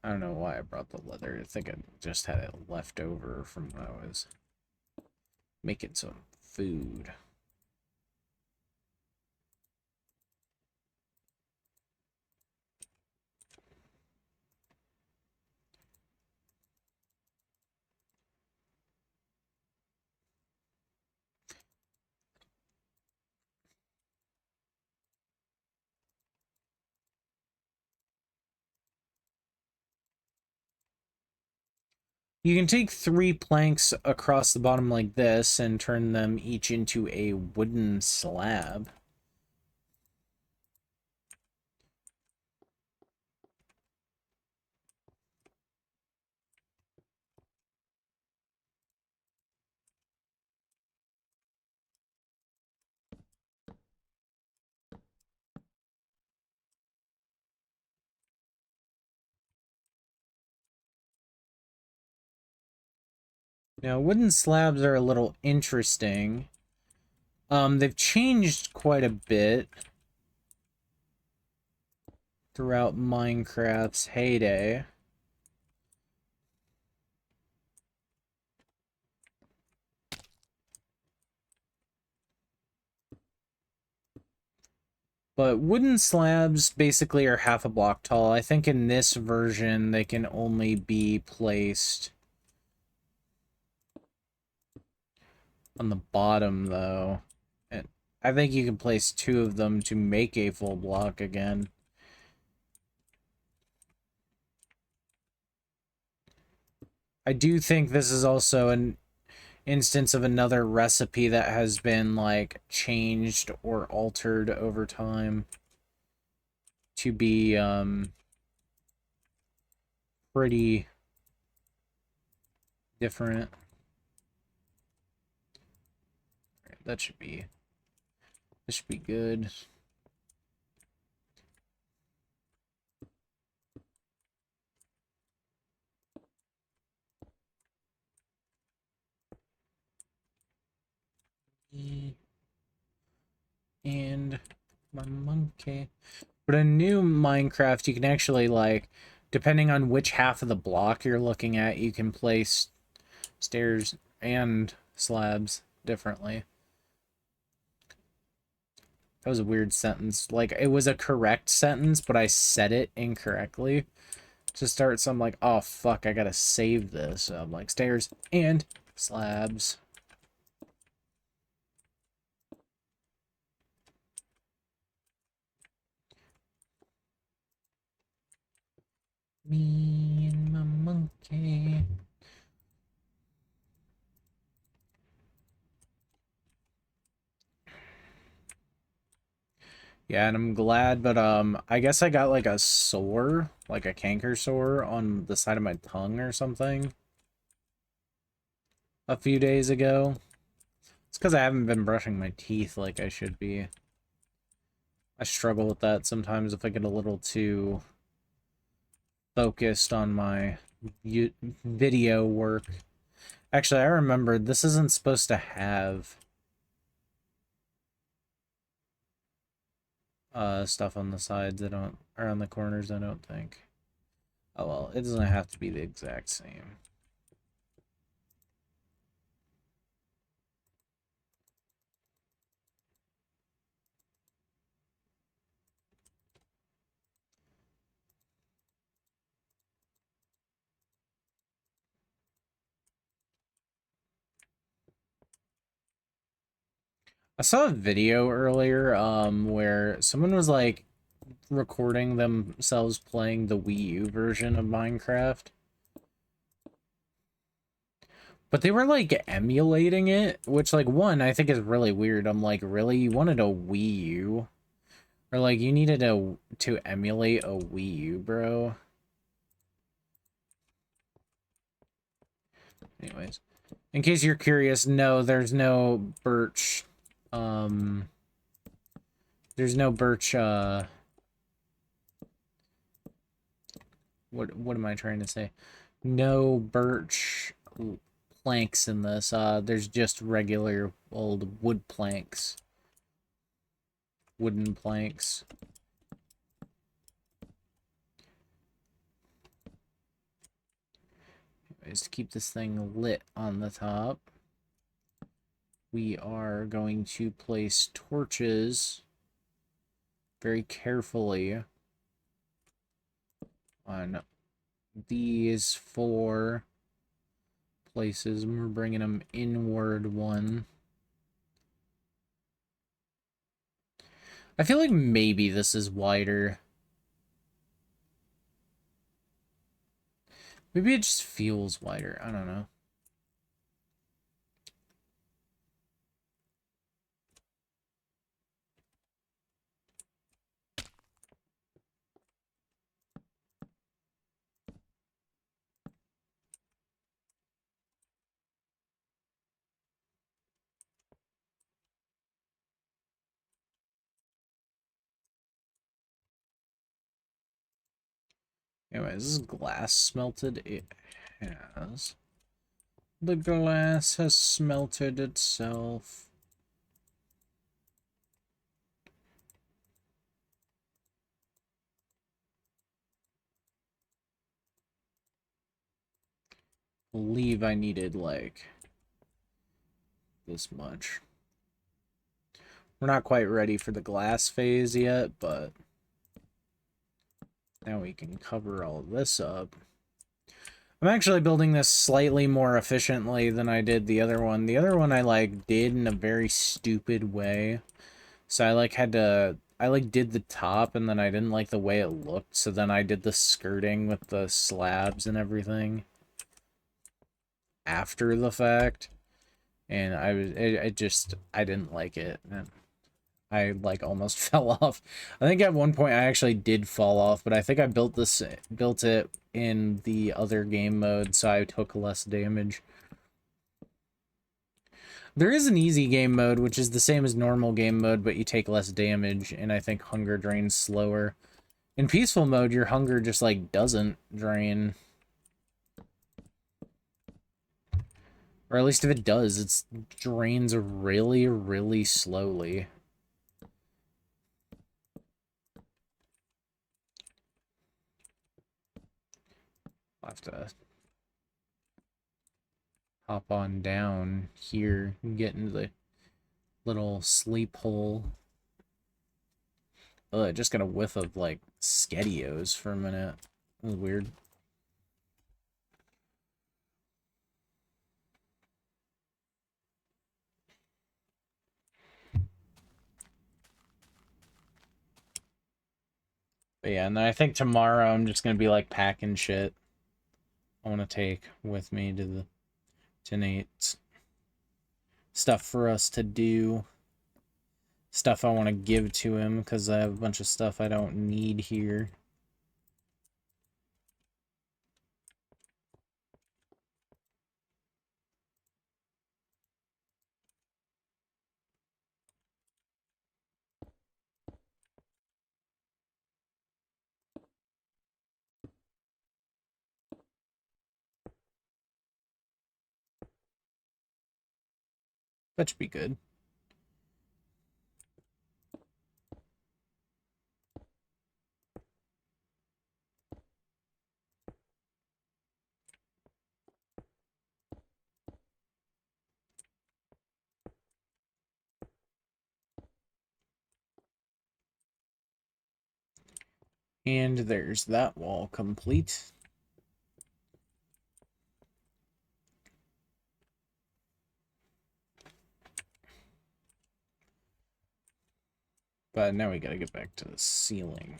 I don't know why I brought the leather. I think I just had it left over from when I was making some food. You can take 3 planks across the bottom like this and turn them each into a wooden slab. Now, wooden slabs are a little interesting. They've changed quite a bit throughout Minecraft's heyday. But wooden slabs basically are half a block tall. I think in this version they can only be placed on the bottom, though. And I think you can place 2 of them to make a full block again. I do think this is also an instance of another recipe that has been, like, changed or altered over time to be, pretty different. That should be, this should be good. And my monkey. But in new Minecraft, you can actually, like, depending on which half of the block you're looking at, you can place stairs and slabs differently. That was a weird sentence. Like, it was a correct sentence, but I said it incorrectly to start, so I'm like, oh, fuck, I gotta save this. So I'm like, stairs and slabs. Me and my monkey. Yeah, and I'm glad, but I guess I got like a sore, like a canker sore on the side of my tongue or something a few days ago. It's because I haven't been brushing my teeth like I should be. I struggle with that sometimes if I get a little too focused on my video work. Actually, I remembered this isn't supposed to have stuff on the sides. I don't, or on the corners, I don't think. Oh well, it doesn't have to be the exact same. I saw a video earlier where someone was like recording themselves playing the Wii U version of Minecraft. But they were like emulating it, which like one I think is really weird. I'm like, really? You wanted a Wii U? Or like you needed to emulate a Wii U, bro? Anyways, in case you're curious, no, um there's no birch what am I trying to say? No birch planks in this. There's just regular old wood planks. Wooden planks. Anyways, to keep this thing lit on the top, we are going to place torches very carefully on these 4 places, and we're bringing them inward one. I feel like maybe this is wider. Maybe it just feels wider. I don't know. Anyways, this is glass smelted. It has. The glass has smelted itself. Believe I needed like this much. We're not quite ready for the glass phase yet, but now we can cover all this up. I'm actually building this slightly more efficiently than I did the other one. The other one I like did in a very stupid way. So I like had to I like did the top and then I didn't like the way it looked, so then I did the skirting with the slabs and everything after the fact. And I didn't like it. I like almost fell off. I think at one point I actually did fall off, but I think I built it in the other game mode, so I took less damage. There is an easy game mode, which is the same as normal game mode, but you take less damage, and I think hunger drains slower. In peaceful mode, your hunger just, like, doesn't drain. Or at least if it does, it drains really, really slowly. I'll have to hop on down here and get into the little sleep hole. Ugh, just got a whiff of, like, SkettyOs for a minute. That was weird. But yeah, and then I think tomorrow I'm just gonna be, like, packing shit I want to take with me to Nate's stuff for us to do. stuff I want to give to him, because I have a bunch of stuff I don't need here. That should be good. And there's that wall complete. But now we gotta get back to the ceiling.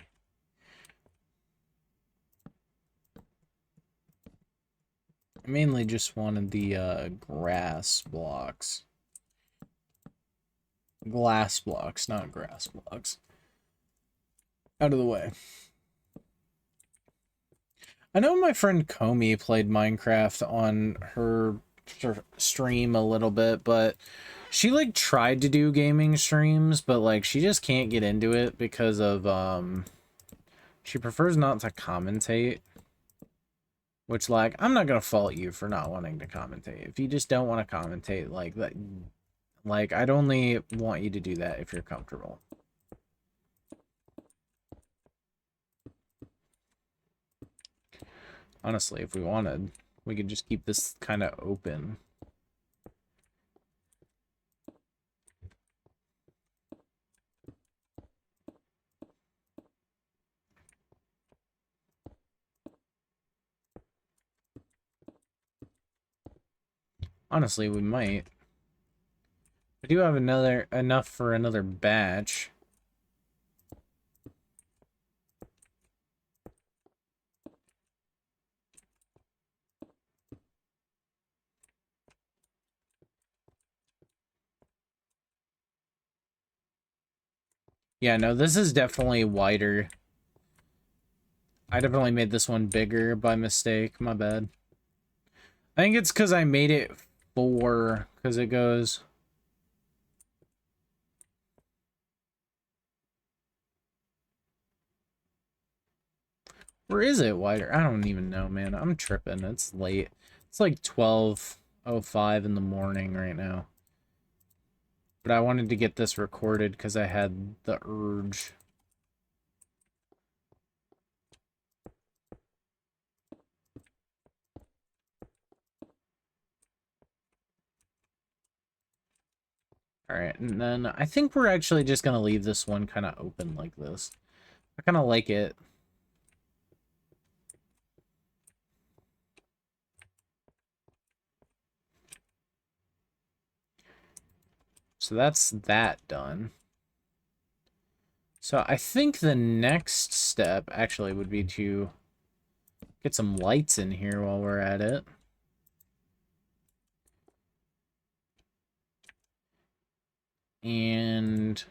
I mainly just wanted the grass blocks. Glass blocks, not grass blocks. Out of the way. I know my friend Comey played Minecraft on her stream a little bit, but she like tried to do gaming streams, but like she just can't get into it because of she prefers not to commentate. Which, like, I'm not gonna fault you for not wanting to commentate. If you just don't want to commentate, like that, like I'd only want you to do that if you're comfortable. Honestly, if we wanted, we could just keep this kind of open. Honestly, we might. I do have enough for another batch. Yeah, no, this is definitely wider. I definitely made this one bigger by mistake. My bad. I think it's because I made it 4, because it goes... Where is it wider? I don't even know, man. I'm tripping. It's late. It's like 12:05 in the morning right now. But I wanted to get this recorded because I had the urge. Alright, and then I think we're actually just going to leave this one kind of open like this. I kind of like it. So that's that done. So I think the next step actually would be to get some lights in here while we're at it. And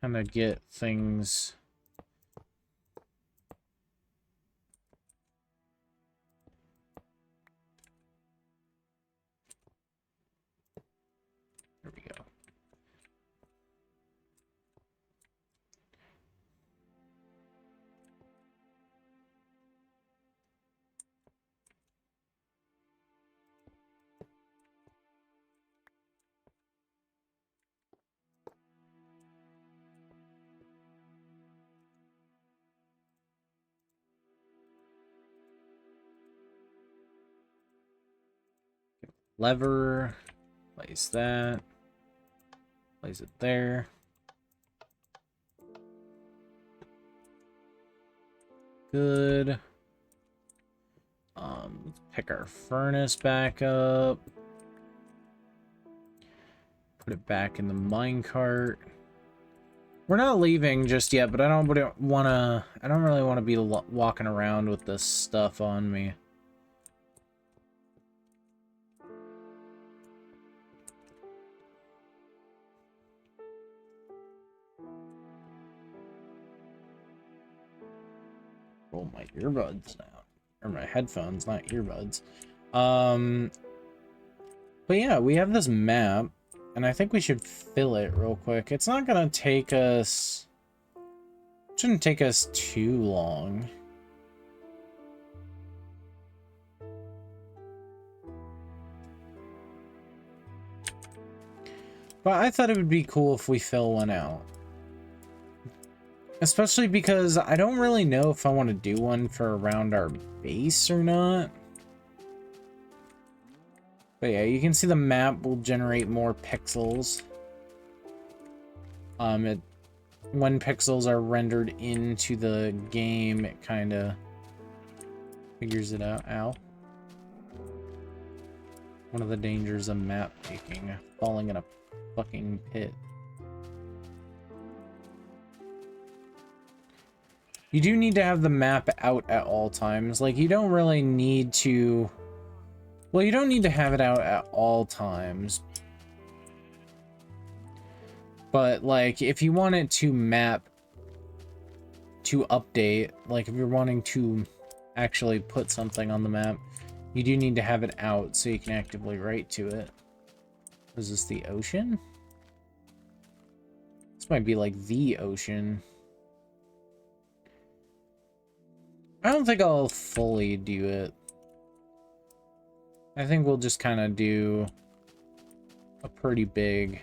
kind of get things... There we go. Lever, place that, place it there. Good. Let's pick our furnace back up. Put it back in the minecart. We're not leaving just yet, but I don't really want to be walking around with this stuff on me. roll my earbuds now. Or my headphones, not earbuds. But yeah, we have this map, and I think we should fill it real quick. It's not gonna take us... It shouldn't take us too long. But I thought it would be cool if we fill one out. Especially because I don't really know if I want to do one for around our base or not. But yeah, you can see the map will generate more pixels. When pixels are rendered into the game, it kind of figures it out. Ow. One of the dangers of map making, falling in a fucking pit. You do need to have the map out at all times. Like, you don't really need to... Well, you don't need to have it out at all times. But, like, if you want it to map, to update, like, if you're wanting to actually put something on the map, you do need to have it out so you can actively write to it. Is this the ocean? This might be, like, the ocean. I don't think I'll fully do it. I think we'll just kind of do a pretty big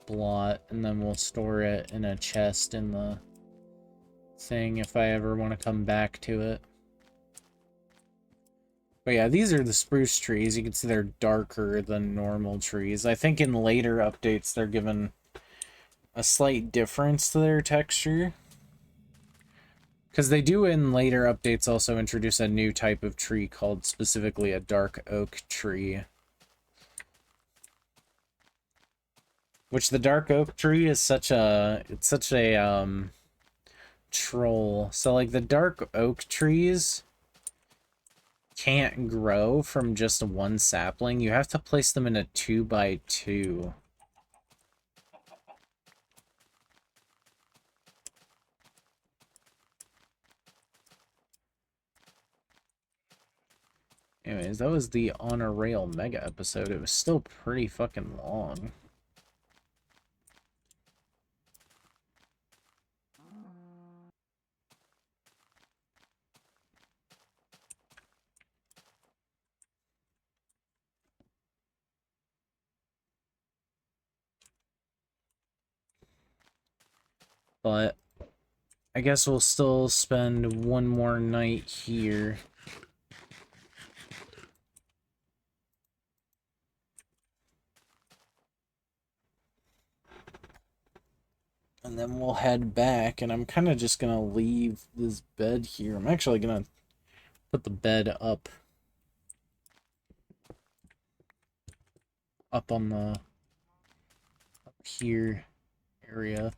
blot, and then we'll store it in a chest in the thing if I ever want to come back to it. But yeah, these are the spruce trees. You can see they're darker than normal trees. I think in later updates they're given a slight difference to their texture. Because they do in later updates also introduce a new type of tree called specifically a dark oak tree. Which the dark oak tree is such a troll. So like the dark oak trees can't grow from just one sapling. You have to place them in a 2x2. Anyways, that was the On a Rail mega episode. It was still pretty fucking long. But I guess we'll still spend one more night here. And then we'll head back, and I'm kind of just going to leave this bed here. I'm actually going to put the bed up on the up here area.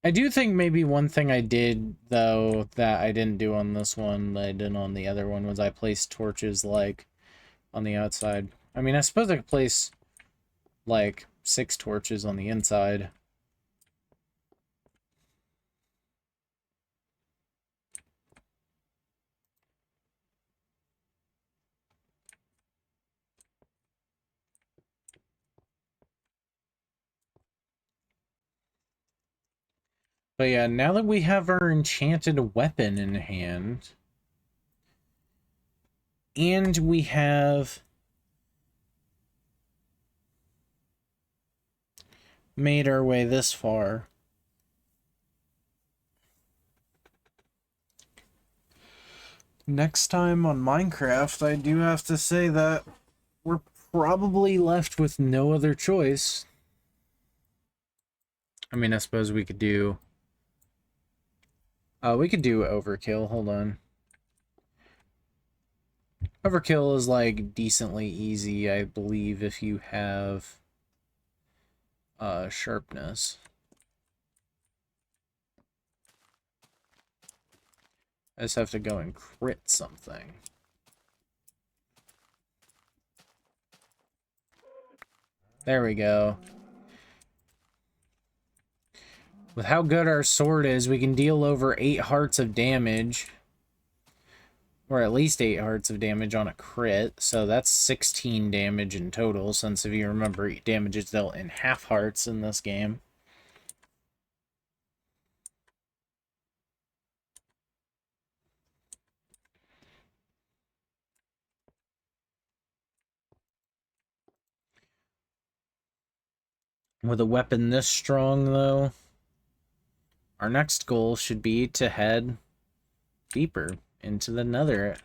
I do think maybe one thing I did, though, that I didn't do on this one, that I did on the other one, was I placed torches, like, on the outside. I mean, I suppose I could place, like, 6 torches on the inside. But yeah, now that we have our enchanted weapon in hand, and we have made our way this far, next time on Minecraft, I do have to say that we're probably left with no other choice. I mean, I suppose we could do... we could do overkill, hold on. Overkill is, like, decently easy, I believe, if you have... sharpness. I just have to go and crit something. There we go. With how good our sword is, we can deal over 8 hearts of damage. Or at least 8 hearts of damage on a crit. So that's 16 damage in total, since if you remember, damage is dealt in half hearts in this game. With a weapon this strong, though, our next goal should be to head deeper into the nether.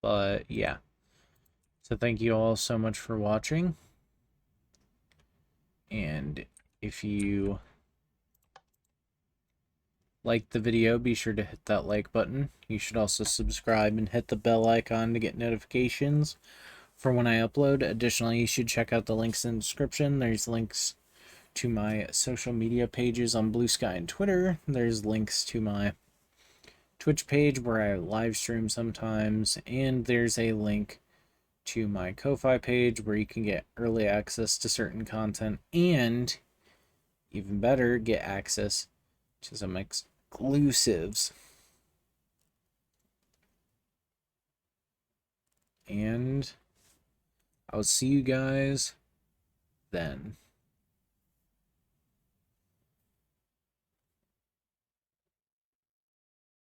But yeah. So thank you all so much for watching. And if you liked the video, be sure to hit that like button. You should also subscribe and hit the bell icon to get notifications for when I upload. Additionally, you should check out the links in the description. There's links to my social media pages on Blue Sky and Twitter. There's links to my Twitch page where I live stream sometimes, and there's a link to my Ko-Fi page where you can get early access to certain content, and even better, get access to some exclusives. And I'll see you guys then.